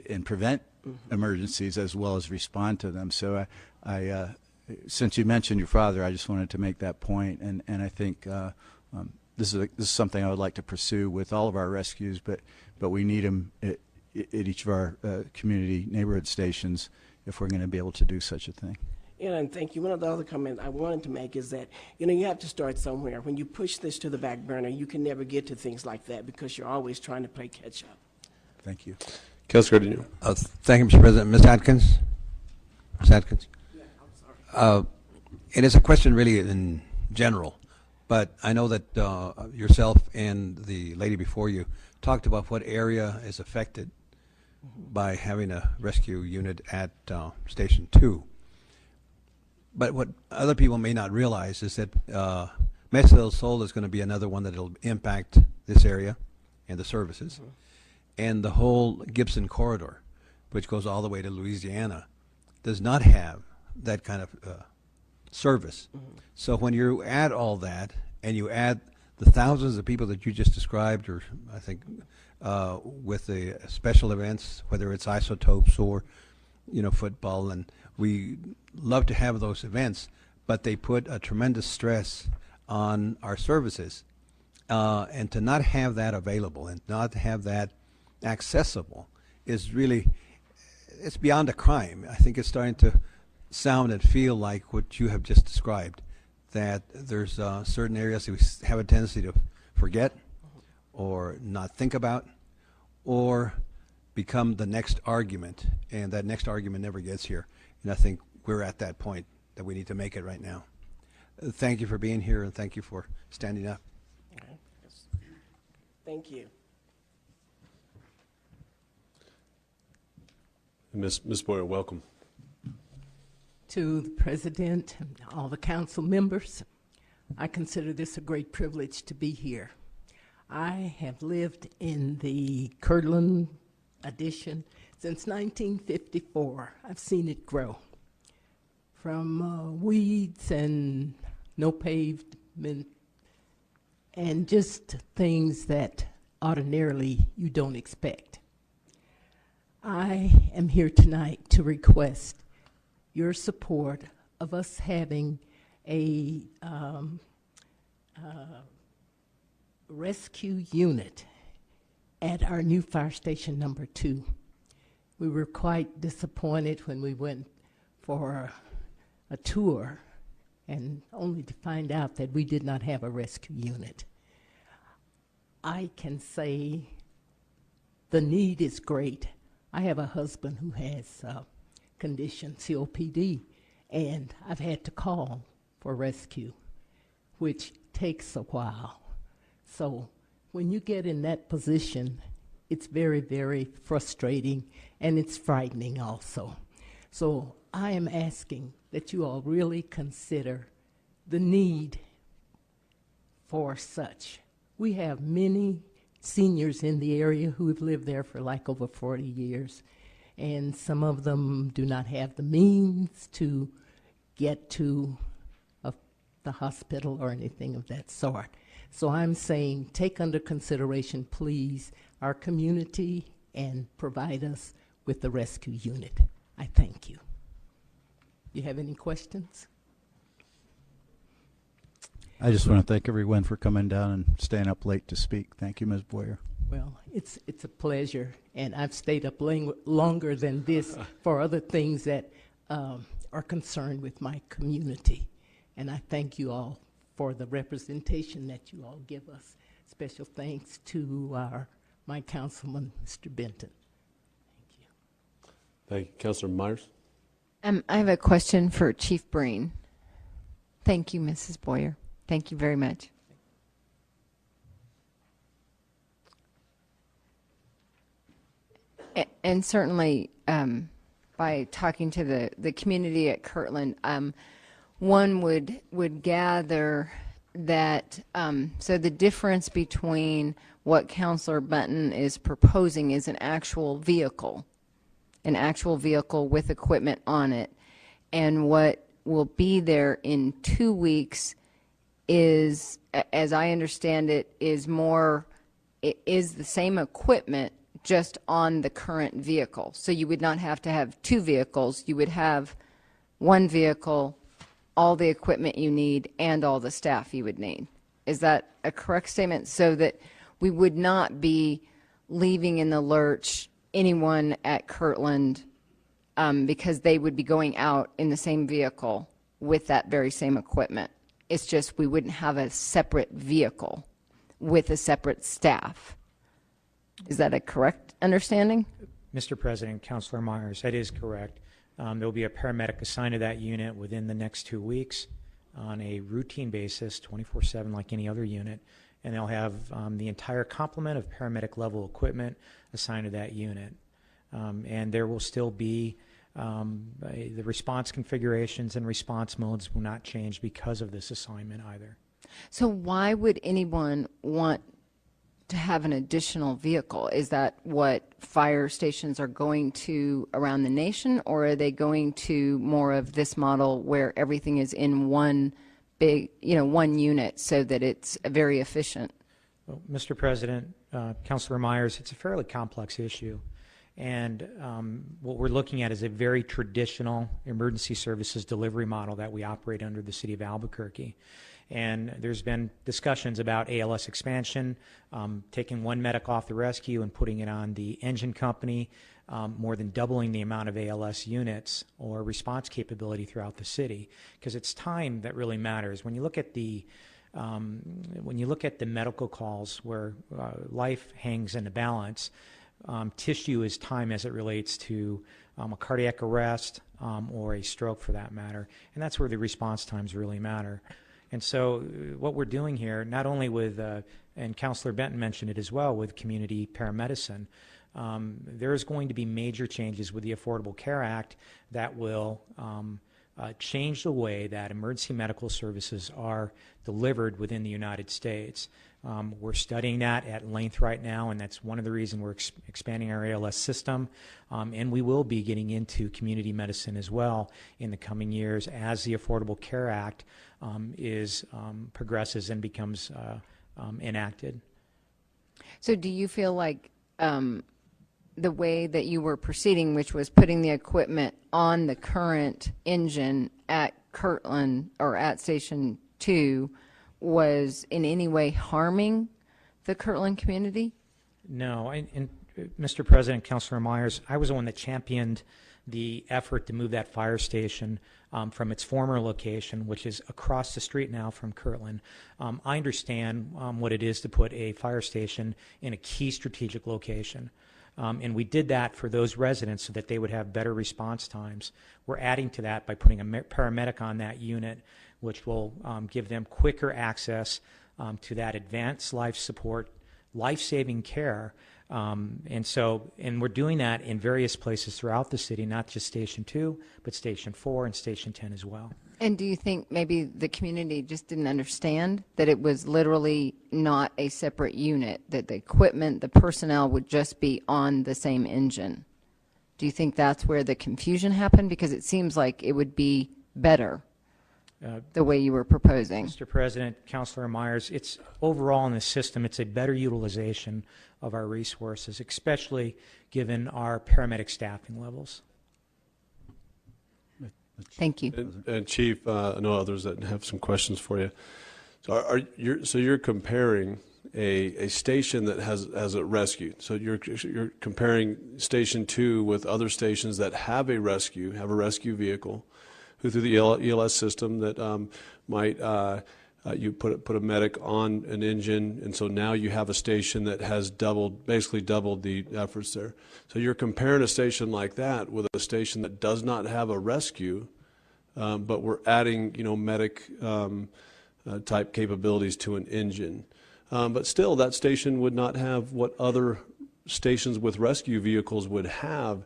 and prevent emergencies as well as respond to them. So since you mentioned your father, I just wanted to make that point, and I think this is something I would like to pursue with all of our rescues, but we need them at each of our community neighborhood stations if we're going to be able to do such a thing. Yeah, and thank you. One of the other comments I wanted to make is that, you have to start somewhere. When you push this to the back burner, you can never get to things like that because you're always trying to play catch up. Thank you. Councilor Gardino. Thank you, Mr. President. Ms. Atkins? Ms. Atkins? Yeah, I'm sorry. It is a question really in general, but I know that yourself and the lady before you talked about what area is affected by having a rescue unit at Station 2. But what other people may not realize is that Mesa del Sol is going to be another one that will impact this area and the services. And the whole Gibson corridor, which goes all the way to Louisiana, does not have that kind of service. So when you add all that, and you add the thousands of people that you just described, or I think with the special events, whether it's isotopes or football, and we love to have those events, but they put a tremendous stress on our services, and to not have that available and not have that accessible is really, it's beyond a crime. I think it's starting to sound and feel like what you have just described, that there's certain areas that we have a tendency to forget or not think about, or become the next argument, and that next argument never gets here. And I think we're at that point that we need to make it right now. Thank you for being here, and thank you for standing up. Okay. Yes. Thank you. Ms. Boyer, welcome. To the President and all the council members, I consider this a great privilege to be here. I have lived in the Kirtland Addition since 1954. I've seen it grow from weeds and no pavement and just things that ordinarily you don't expect. I am here tonight to request your support of us having a rescue unit at our new fire station number 2. We were quite disappointed when we went for a tour and only to find out that we did not have a rescue unit. I can say the need is great. I have a husband who has condition, COPD, and I've had to call for rescue, which takes a while. So when you get in that position, it's very, very frustrating, and it's frightening also. So I am asking that you all really consider the need for such. We have many seniors in the area who have lived there for like over 40 years, and some of them do not have the means to get to the hospital or anything of that sort. So I'm saying take under consideration, please, our community and provide us with the rescue unit. I thank you. You have any questions? I just want to thank everyone for coming down and staying up late to speak. Thank you, Ms. Boyer. Well, it's a pleasure, and I've stayed up longer than this for other things that are concerned with my community. And I thank you all for the representation that you all give us. Special thanks to my councilman, Mr. Benton. Thank you. Thank you. Councilor Myers? I have a question for Chief Breen. Thank you, Mrs. Boyer. Thank you very much. And certainly, by talking to the community at Kirtland, one would gather that so the difference between what Councilor Bunton is proposing is an actual vehicle with equipment on it, and what will be there in 2 weeks is, as I understand it, is the same equipment just on the current vehicle. So you would not have to have two vehicles. You would have one vehicle, all the equipment you need, and all the staff you would need. Is that a correct statement? So that we would not be leaving in the lurch anyone at Kirtland because they would be going out in the same vehicle with that very same equipment. It's just we wouldn't have a separate vehicle with a separate staff. Is that a correct understanding? Mr. President, Councilor Myers, that is correct. There will be a paramedic assigned to that unit within the next 2 weeks on a routine basis, 24/7 like any other unit, and they'll have the entire complement of paramedic level equipment assigned to that unit. And there will still be the response configurations and response modes will not change because of this assignment either. So why would anyone want to have an additional vehicle? Is that what fire stations are going to around the nation, or are they going to more of this model where everything is in one big, one unit so that it's very efficient? Well, Mr. President, Councilor Myers, it's a fairly complex issue. And what we're looking at is a very traditional emergency services delivery model that we operate under the city of Albuquerque. And there's been discussions about ALS expansion, taking one medic off the rescue and putting it on the engine company, more than doubling the amount of ALS units or response capability throughout the city, because it's time that really matters. When you look at the medical calls where life hangs in the balance, tissue is time as it relates to a cardiac arrest or a stroke for that matter, and that's where the response times really matter. And so what we're doing here, not only with, and Councilor Benton mentioned it as well, with community paramedicine, there's going to be major changes with the Affordable Care Act that will change the way that emergency medical services are delivered within the United States. We're studying that at length right now, and that's one of the reasons we're expanding our ALS system. And we will be getting into community medicine as well in the coming years as the Affordable Care Act progresses and becomes enacted. So do you feel like the way that you were proceeding, which was putting the equipment on the current engine at Kirtland or at Station 2, was in any way harming the Kirtland community? No. And Mr. President, Councilor Myers, I was the one that championed the effort to move that fire station from its former location, which is across the street now from Kirtland. I understand what it is to put a fire station in a key strategic location. And we did that for those residents so that they would have better response times. We're adding to that by putting a paramedic on that unit, which will give them quicker access to that advanced life support, life-saving care. And we're doing that in various places throughout the city, not just Station 2, but Station 4 and Station 10 as well. And do you think maybe the community just didn't understand that it was literally not a separate unit, that the equipment, the personnel would just be on the same engine? Do you think that's where the confusion happened? Because it seems like it would be better the way you were proposing. Mr. President, Councilor Myers, it's overall in the system, it's a better utilization of our resources, especially given our paramedic staffing levels. Thank you. And Chief, I know others that have some questions for you. So you're comparing a station that has a rescue. So you're comparing Station 2 with other stations that have a rescue vehicle, who through the ELS system that might you put a medic on an engine, and so now you have a station that has basically doubled the efforts there. So you're comparing a station like that with a station that does not have a rescue, but we're adding medic type capabilities to an engine. But still, that station would not have what other stations with rescue vehicles would have.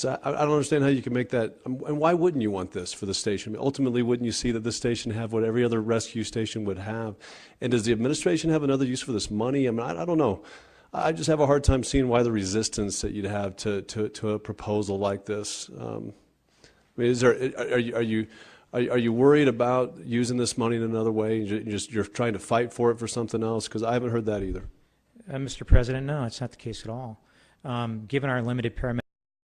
I don't understand how you can make that, and why wouldn't you want this for the station? I mean, ultimately, wouldn't you see that this station have what every other rescue station would have? And does the administration have another use for this money? I mean, I don't know. I just have a hard time seeing why the resistance that you'd have to a proposal like this. I mean, are you worried about using this money in another way? You're trying to fight for it for something else? Because I haven't heard that either. Mr. President, no, it's not the case at all. Given our limited paramedic